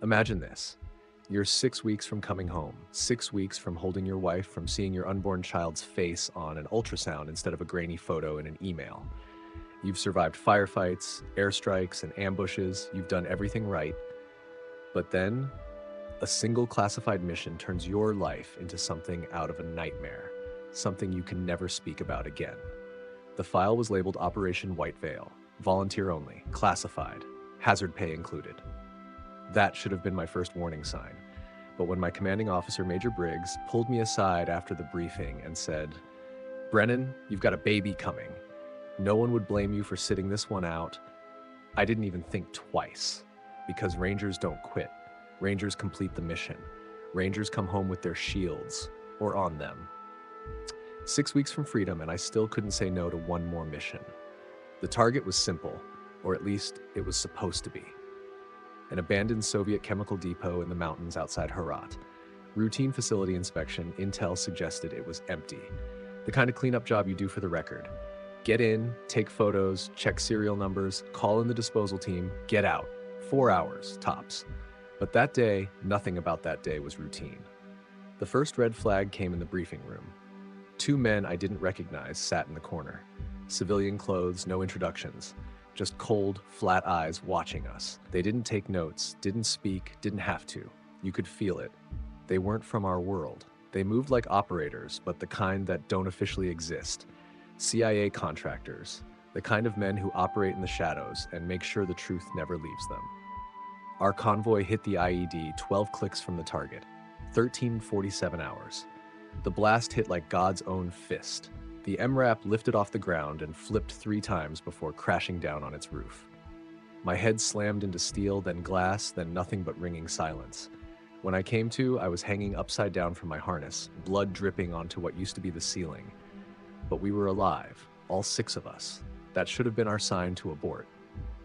Imagine this. You're 6 weeks from coming home, 6 weeks from holding your wife, from seeing your unborn child's face on an ultrasound instead of a grainy photo in an email. You've survived firefights, airstrikes, and ambushes. You've done everything right. But then, a single classified mission turns your life into something out of a nightmare, something you can never speak about again. The file was labeled Operation White Veil, volunteer only, classified, hazard pay included. That should have been my first warning sign. But when my commanding officer, Major Briggs, pulled me aside after the briefing and said, "Brennan, you've got a baby coming. No one would blame you for sitting this one out," I didn't even think twice. Because Rangers don't quit. Rangers complete the mission. Rangers come home with their shields, or on them. 6 weeks from freedom, and I still couldn't say no to one more mission. The target was simple, or at least it was supposed to be. An abandoned Soviet chemical depot in the mountains outside Herat. Routine facility inspection, intel suggested it was empty. The kind of cleanup job you do for the record. Get in, take photos, check serial numbers, call in the disposal team, get out. 4 hours, tops. But that day, nothing about that day was routine. The first red flag came in the briefing room. 2 men I didn't recognize sat in the corner. Civilian clothes, no introductions. Just cold, flat eyes watching us. They didn't take notes, didn't speak, didn't have to. You could feel it. They weren't from our world. They moved like operators, but the kind that don't officially exist. CIA contractors, the kind of men who operate in the shadows and make sure the truth never leaves them. Our convoy hit the IED 12 clicks from the target, 13:47 hours. The blast hit like God's own fist. The MRAP lifted off the ground and flipped 3 times before crashing down on its roof. My head slammed into steel, then glass, then nothing but ringing silence. When I came to, I was hanging upside down from my harness, blood dripping onto what used to be the ceiling. But we were alive, all 6 of us. That should have been our sign to abort.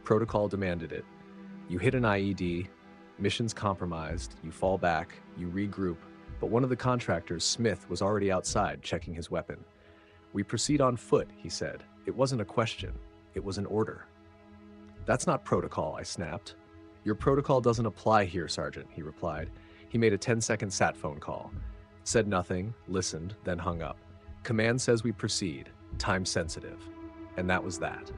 Protocol demanded it. You hit an IED, mission's compromised, you fall back, you regroup, but one of the contractors, Smith, was already outside checking his weapon. "We proceed on foot," he said. It wasn't a question, it was an order. "That's not protocol," I snapped. "Your protocol doesn't apply here, Sergeant," he replied. He made a 10-second sat phone call. Said nothing, listened, then hung up. "Command says we proceed, time sensitive." And that was that.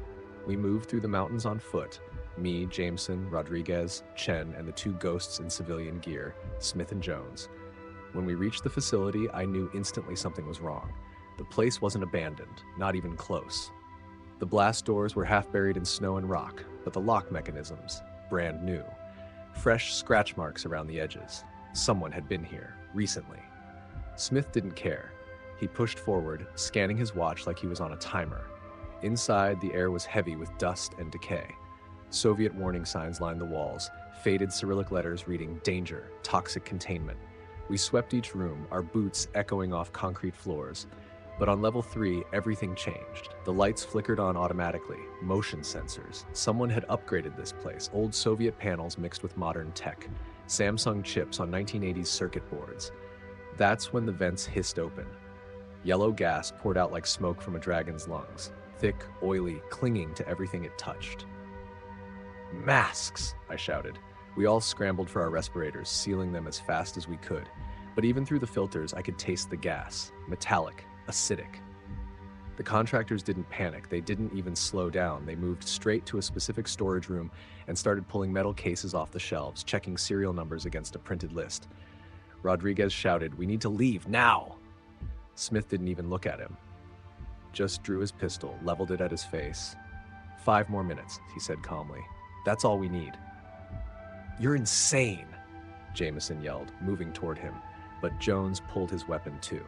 We moved through the mountains on foot. Me, Jameson, Rodriguez, Chen, and the 2 ghosts in civilian gear, Smith and Jones. When we reached the facility, I knew instantly something was wrong. The place wasn't abandoned, not even close. The blast doors were half buried in snow and rock, but the lock mechanisms, brand new. Fresh scratch marks around the edges. Someone had been here, recently. Smith didn't care. He pushed forward, scanning his watch like he was on a timer. Inside, the air was heavy with dust and decay. Soviet warning signs lined the walls, faded Cyrillic letters reading "Danger, Toxic Containment." We swept each room, our boots echoing off concrete floors. But on level 3, everything changed. The lights flickered on automatically, motion sensors. Someone had upgraded this place, old Soviet panels mixed with modern tech. Samsung chips on 1980s circuit boards. That's when the vents hissed open. Yellow gas poured out like smoke from a dragon's lungs, thick, oily, clinging to everything it touched. "Masks!" I shouted. We all scrambled for our respirators, sealing them as fast as we could. But even through the filters, I could taste the gas, metallic, acidic. The contractors didn't panic, they didn't even slow down. They moved straight to a specific storage room and started pulling metal cases off the shelves, checking serial numbers against a printed list. Rodriguez shouted, "We need to leave, now!" Smith didn't even look at him. Just drew his pistol, leveled it at his face. 5 more minutes, he said calmly. "That's all we need." "You're insane," Jameson yelled, moving toward him, but Jones pulled his weapon too.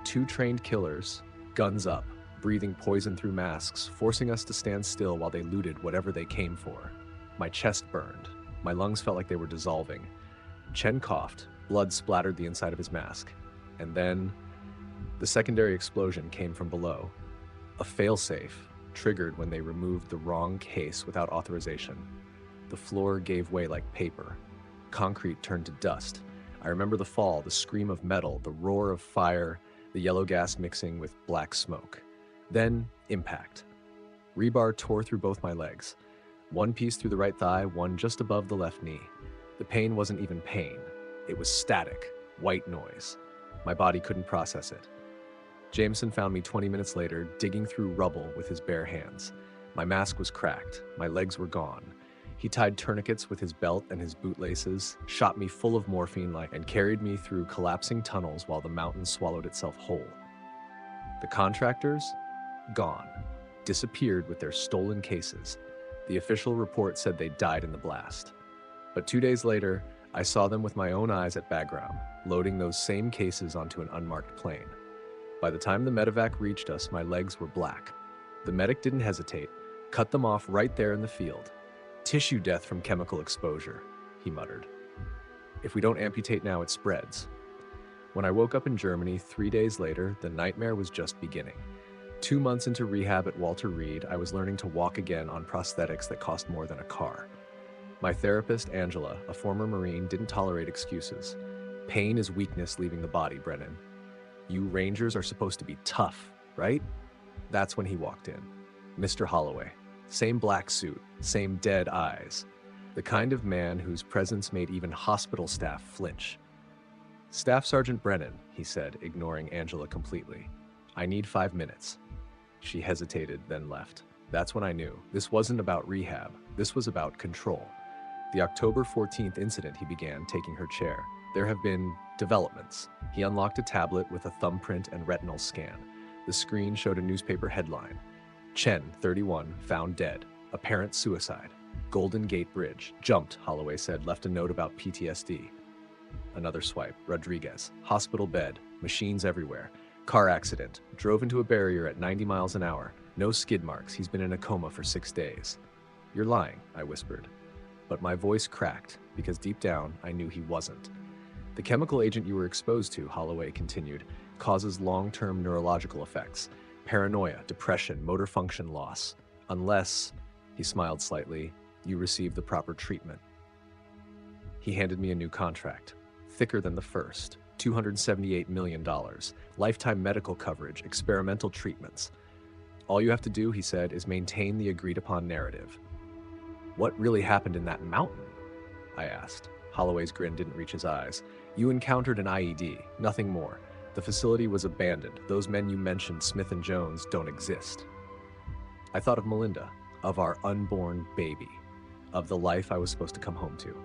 2 trained killers, guns up, breathing poison through masks, forcing us to stand still while they looted whatever they came for. My chest burned. My lungs felt like they were dissolving. Chen coughed, blood splattered the inside of his mask. And then, the secondary explosion came from below. A failsafe, triggered when they removed the wrong case without authorization. The floor gave way like paper. Concrete turned to dust. I remember the fall, the scream of metal, the roar of fire, the yellow gas mixing with black smoke. Then, impact. Rebar tore through both my legs. One piece through the right thigh, one just above the left knee. The pain wasn't even pain. It was static, white noise. My body couldn't process it. Jameson found me 20 minutes later, digging through rubble with his bare hands. My mask was cracked. My legs were gone. He tied tourniquets with his belt and his bootlaces, shot me full of morphine and carried me through collapsing tunnels while the mountain swallowed itself whole. The contractors? Gone. Disappeared with their stolen cases. The official report said they died in the blast. But 2 days later, I saw them with my own eyes at Bagram, loading those same cases onto an unmarked plane. By the time the medevac reached us, my legs were black. The medic didn't hesitate, cut them off right there in the field. Tissue death from chemical exposure, he muttered. If we don't amputate now, it spreads. When I woke up in Germany 3 days later, the nightmare was just beginning. 2 months into rehab at Walter Reed, I was learning to walk again on prosthetics that cost more than a car. My therapist, Angela, a former Marine, didn't tolerate excuses. Pain is weakness leaving the body, Brennan. You Rangers are supposed to be tough, right? That's when he walked in. Mr. Holloway. Same black suit, same dead eyes. The kind of man whose presence made even hospital staff flinch. Staff Sergeant Brennan, he said, ignoring Angela completely. I need 5 minutes. She hesitated, then left. That's when I knew. This wasn't about rehab. This was about control. The October 14th incident, he began, taking her chair. There have been developments. He unlocked a tablet with a thumbprint and retinal scan. The screen showed a newspaper headline. Chen, 31, found dead. Apparent suicide. Golden Gate Bridge. Jumped, Holloway said, left a note about PTSD. Another swipe. Rodriguez. Hospital bed. Machines everywhere. Car accident. Drove into a barrier at 90 miles an hour. No skid marks. He's been in a coma for 6 days. You're lying, I whispered. But my voice cracked, because deep down, I knew he wasn't. The chemical agent you were exposed to, Holloway continued, causes long-term neurological effects. Paranoia, depression, motor function loss. Unless, he smiled slightly, you receive the proper treatment. He handed me a new contract, thicker than the first. $278 million, lifetime medical coverage, experimental treatments. All you have to do, he said, is maintain the agreed-upon narrative. What really happened in that mountain? I asked. Holloway's grin didn't reach his eyes. You encountered an IED, nothing more. The facility was abandoned. Those men you mentioned, Smith and Jones, don't exist. I thought of Melinda, of our unborn baby, of the life I was supposed to come home to.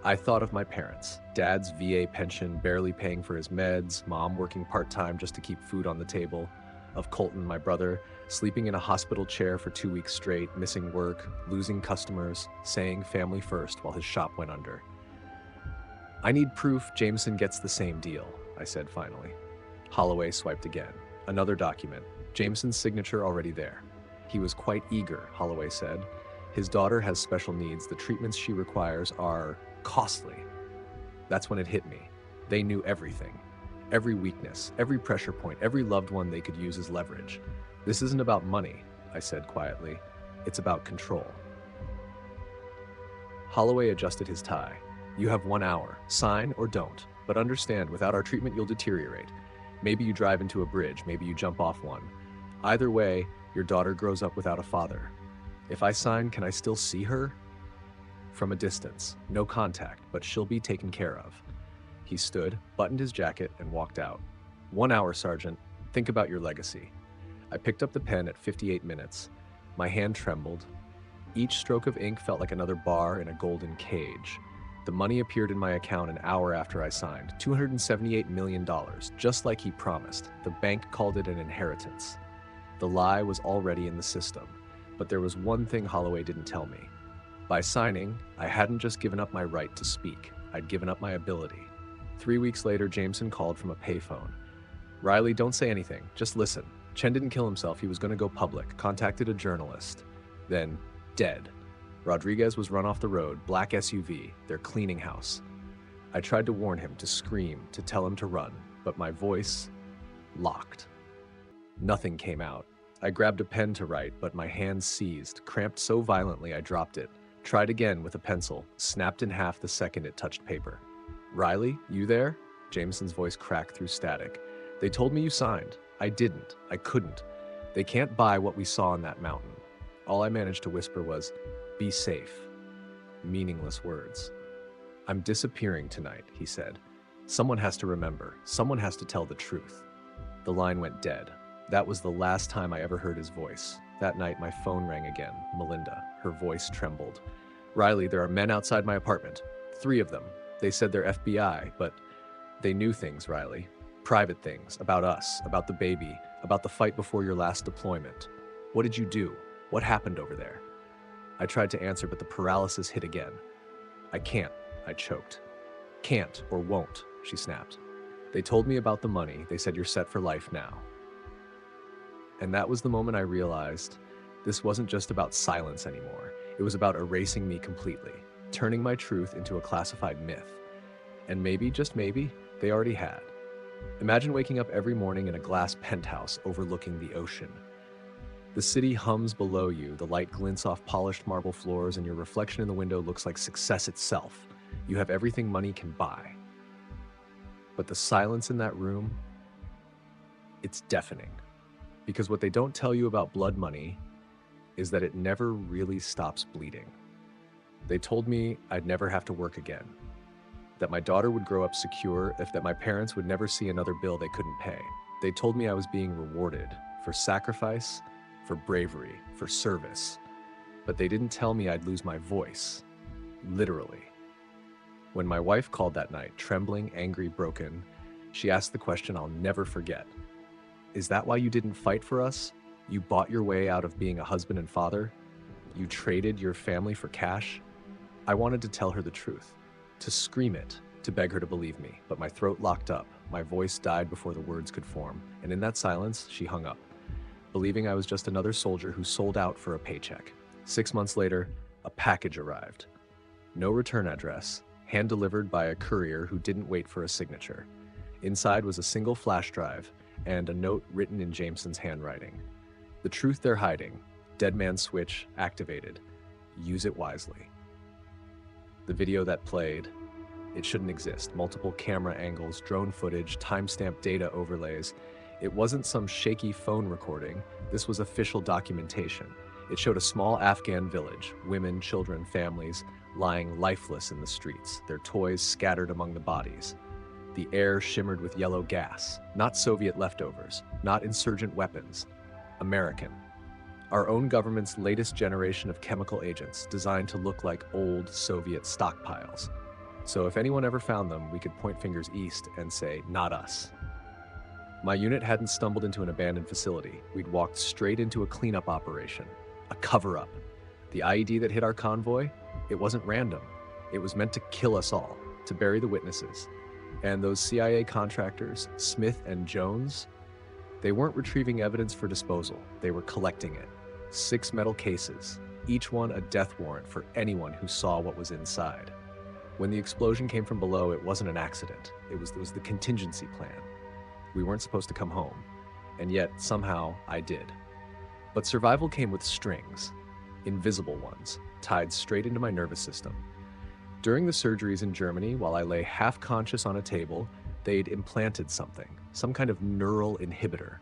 I thought of my parents, Dad's VA pension barely paying for his meds, Mom working part-time just to keep food on the table, of Colton, my brother, sleeping in a hospital chair for 2 weeks straight, missing work, losing customers, saying family first while his shop went under. I need proof Jameson gets the same deal, I said finally. Holloway swiped again. Another document. Jameson's signature already there. He was quite eager, Holloway said. His daughter has special needs. The treatments she requires are costly. That's when it hit me. They knew everything. Every weakness, every pressure point, every loved one they could use as leverage. This isn't about money, I said quietly. It's about control. Holloway adjusted his tie. You have 1 hour. Sign or don't. But understand, without our treatment, you'll deteriorate. Maybe you drive into a bridge. Maybe you jump off one. Either way, your daughter grows up without a father. If I sign, can I still see her? From a distance. No contact, but she'll be taken care of. He stood, buttoned his jacket, and walked out. 1 hour, Sergeant. Think about your legacy. I picked up the pen at 58 minutes. My hand trembled. Each stroke of ink felt like another bar in a golden cage. The money appeared in my account an hour after I signed. $278 million, just like he promised. The bank called it an inheritance. The lie was already in the system. But there was one thing Holloway didn't tell me. By signing, I hadn't just given up my right to speak. I'd given up my ability. 3 weeks later, Jameson called from a payphone. Riley, don't say anything. Just listen. Chen didn't kill himself. He was going to go public. Contacted a journalist. Then, dead. Rodriguez was run off the road. Black SUV. Their cleaning house. I tried to warn him, to scream, to tell him to run. But my voice locked. Nothing came out. I grabbed a pen to write, but my hand seized, cramped so violently I dropped it. Tried again with a pencil, snapped in half the second it touched paper. Riley, you there? Jameson's voice cracked through static. They told me you signed. I didn't. I couldn't. They can't buy what we saw on that mountain. All I managed to whisper was, be safe. Meaningless words. "I'm disappearing tonight," he said. "Someone has to remember. Someone has to tell the truth." The line went dead. That was the last time I ever heard his voice. That night, my phone rang again. Melinda. Her voice trembled. "Riley, there are men outside my apartment. 3 of them. They said they're FBI, but they knew things, Riley. Private things. About us. About the baby. About the fight before your last deployment. What did you do? What happened over there?" I tried to answer, but the paralysis hit again. "I can't," I choked. "Can't or won't," she snapped. "They told me about the money. They said you're set for life now." And that was the moment I realized this wasn't just about silence anymore. It was about erasing me completely, turning my truth into a classified myth. And maybe, just maybe, they already had. Imagine waking up every morning in a glass penthouse overlooking the ocean. The city hums below you, the light glints off polished marble floors, and your reflection in the window looks like success itself. You have everything money can buy. But the silence in that room, it's deafening. Because what they don't tell you about blood money is that it never really stops bleeding. They told me I'd never have to work again, that my daughter would grow up secure, that my parents would never see another bill they couldn't pay. They told me I was being rewarded for sacrifice, for bravery, for service. But they didn't tell me I'd lose my voice, literally. When my wife called that night, trembling, angry, broken, she asked the question I'll never forget. "Is that why you didn't fight for us? You bought your way out of being a husband and father? You traded your family for cash?" I wanted to tell her the truth, to scream it, to beg her to believe me, but my throat locked up, my voice died before the words could form, and in that silence, she hung up, believing I was just another soldier who sold out for a paycheck. 6 months later, a package arrived. No return address, hand-delivered by a courier who didn't wait for a signature. Inside was a single flash drive and a note written in Jameson's handwriting. "The truth they're hiding. Dead man switch activated. Use it wisely." The video that played, it shouldn't exist. Multiple camera angles, drone footage, timestamp data overlays. It wasn't some shaky phone recording. This was official documentation. It showed a small Afghan village, women, children, families, lying lifeless in the streets, their toys scattered among the bodies. The air shimmered with yellow gas, not Soviet leftovers, not insurgent weapons, American. Our own government's latest generation of chemical agents designed to look like old Soviet stockpiles. So if anyone ever found them, we could point fingers east and say, "Not us." My unit hadn't stumbled into an abandoned facility. We'd walked straight into a cleanup operation, a cover-up. The IED that hit our convoy, it wasn't random. It was meant to kill us all, to bury the witnesses. And those CIA contractors, Smith and Jones, they weren't retrieving evidence for disposal. They were collecting it. 6 metal cases, each one a death warrant for anyone who saw what was inside. When the explosion came from below, it wasn't an accident. It was the contingency plan. We weren't supposed to come home, and yet somehow I did. But survival came with strings, invisible ones, tied straight into my nervous system. During the surgeries in Germany, while I lay half-conscious on a table, they'd implanted something, some kind of neural inhibitor,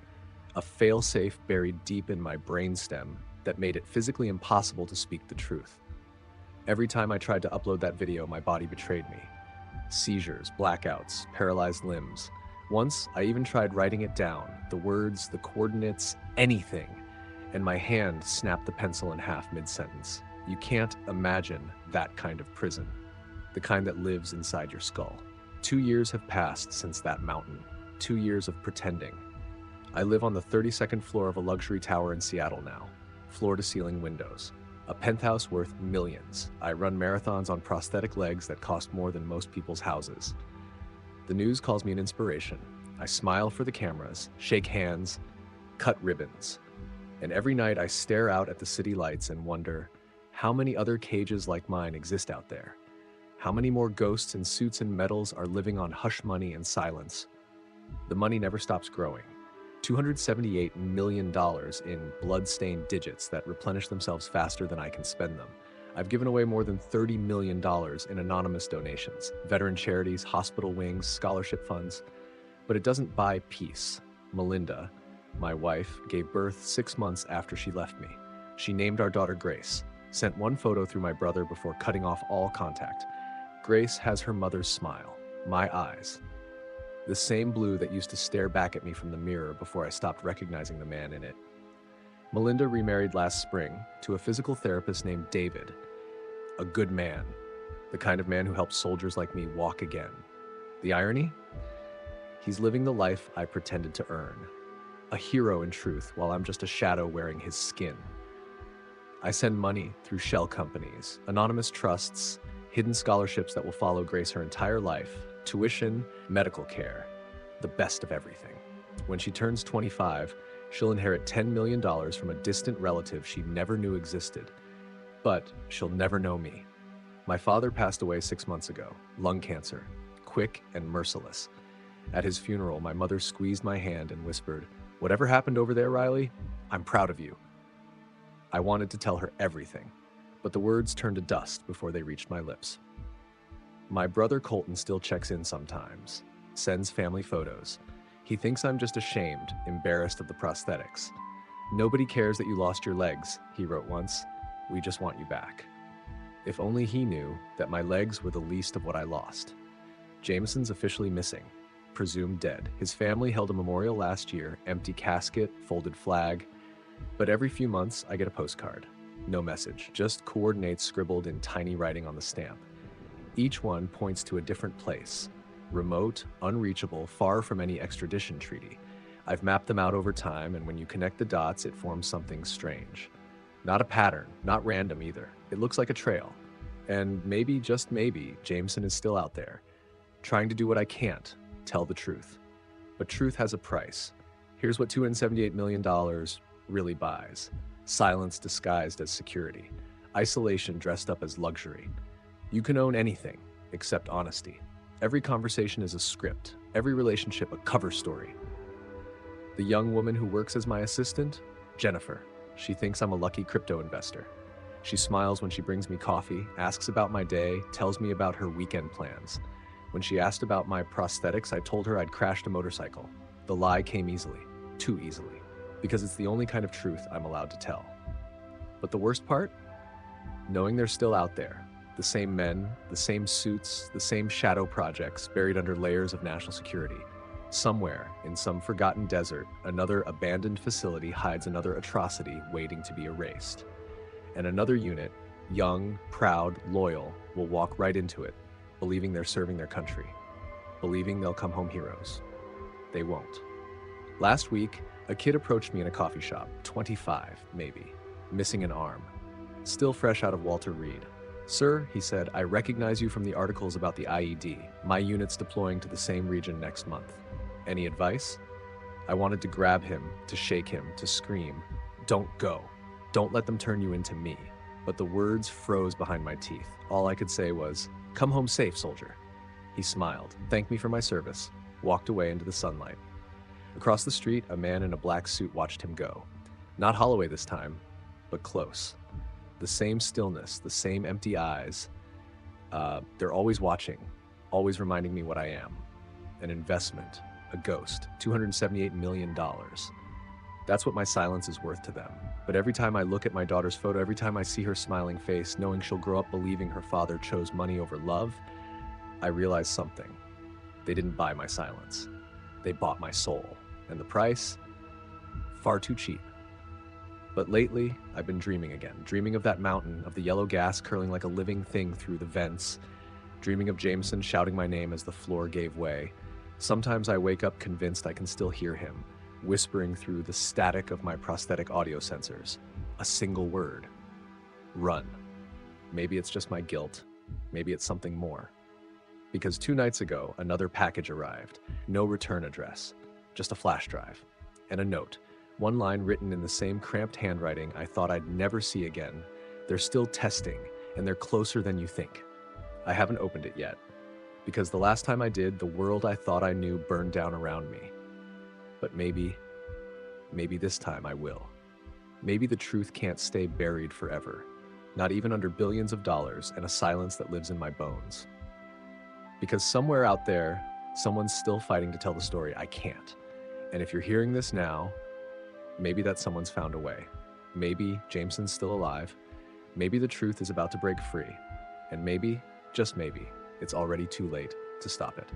a fail-safe buried deep in my brainstem that made it physically impossible to speak the truth. Every time I tried to upload that video, my body betrayed me. Seizures, blackouts, paralyzed limbs. Once, I even tried writing it down, the words, the coordinates, anything, and my hand snapped the pencil in half mid-sentence. You can't imagine that kind of prison, the kind that lives inside your skull. 2 years have passed since that mountain, 2 years of pretending. I live on the 32nd floor of a luxury tower in Seattle now, floor-to-ceiling windows. A penthouse worth millions. I run marathons on prosthetic legs that cost more than most people's houses. The news calls me an inspiration. I smile for the cameras, shake hands, cut ribbons. And every night I stare out at the city lights and wonder, how many other cages like mine exist out there? How many more ghosts in suits and medals are living on hush money and silence? The money never stops growing. $278 million in blood-stained digits that replenish themselves faster than I can spend them. I've given away more than $30 million in anonymous donations, veteran charities, hospital wings, scholarship funds. But it doesn't buy peace. Melinda, my wife, gave birth 6 months after she left me. She named our daughter Grace, sent one photo through my brother before cutting off all contact. Grace has her mother's smile, my eyes, the same blue that used to stare back at me from the mirror before I stopped recognizing the man in it. Melinda remarried last spring to a physical therapist named David, a good man, the kind of man who helps soldiers like me walk again. The irony? He's living the life I pretended to earn. A hero in truth, while I'm just a shadow wearing his skin. I send money through shell companies, anonymous trusts, hidden scholarships that will follow Grace her entire life, tuition, medical care, the best of everything. When she turns 25, she'll inherit $10 million from a distant relative she never knew existed. But she'll never know me. My father passed away 6 months ago, lung cancer, quick and merciless. At his funeral, my mother squeezed my hand and whispered, "Whatever happened over there, Riley, I'm proud of you." I wanted to tell her everything, but the words turned to dust before they reached my lips. My brother Colton still checks in sometimes, sends family photos. He thinks I'm just ashamed, embarrassed of the prosthetics. "Nobody cares that you lost your legs," he wrote once. "We just want you back." If only he knew that my legs were the least of what I lost. Jameson's officially missing, presumed dead. His family held a memorial last year, empty casket, folded flag. But every few months, I get a postcard. No message, just coordinates scribbled in tiny writing on the stamp. Each one points to a different place. Remote, unreachable, far from any extradition treaty. I've mapped them out over time, and when you connect the dots, it forms something strange. Not a pattern, not random either. It looks like a trail. And maybe, just maybe, Jameson is still out there, trying to do what I can't, tell the truth. But truth has a price. Here's what $278 million really buys. Silence disguised as security. Isolation dressed up as luxury. You can own anything, except honesty. Every conversation is a script, every relationship a cover story. The young woman who works as my assistant? Jennifer. She thinks I'm a lucky crypto investor. She smiles when she brings me coffee, asks about my day, tells me about her weekend plans. When she asked about my prosthetics, I told her I'd crashed a motorcycle. The lie came easily, too easily, because it's the only kind of truth I'm allowed to tell. But the worst part? Knowing they're still out there. The same men, the same suits, the same shadow projects buried under layers of national security. Somewhere, in some forgotten desert, another abandoned facility hides another atrocity waiting to be erased. And another unit, young, proud, loyal, will walk right into it, believing they're serving their country, believing they'll come home heroes. They won't. Last week, a kid approached me in a coffee shop, 25 maybe, missing an arm, still fresh out of Walter Reed. "Sir," he said, "I recognize you from the articles about the IED. My unit's deploying to the same region next month. Any advice?" I wanted to grab him, to shake him, to scream, "Don't go. Don't let them turn you into me." But the words froze behind my teeth. All I could say was, "Come home safe, soldier." He smiled, thanked me for my service, walked away into the sunlight. Across the street, a man in a black suit watched him go. Not Holloway this time, but close. The same stillness, the same empty eyes. They're always watching, always reminding me what I am. An investment, a ghost, $278 million. That's what my silence is worth to them. But every time I look at my daughter's photo, every time I see her smiling face, knowing she'll grow up believing her father chose money over love, I realize something. They didn't buy my silence. They bought my soul. And the price? Far too cheap. But lately, I've been dreaming again, dreaming of that mountain, of the yellow gas curling like a living thing through the vents, dreaming of Jameson shouting my name as the floor gave way. Sometimes I wake up convinced I can still hear him, whispering through the static of my prosthetic audio sensors. A single word. Run. Maybe it's just my guilt. Maybe it's something more. Because 2 nights ago, another package arrived. No return address. Just a flash drive. And a note. One line written in the same cramped handwriting I thought I'd never see again. "They're still testing, and they're closer than you think." I haven't opened it yet, because the last time I did, the world I thought I knew burned down around me. But maybe this time I will. Maybe the truth can't stay buried forever, not even under billions of dollars and a silence that lives in my bones. Because somewhere out there, someone's still fighting to tell the story I can't. And if you're hearing this now, maybe that someone's found a way. Maybe Jameson's still alive. Maybe the truth is about to break free. And maybe, just maybe, it's already too late to stop it.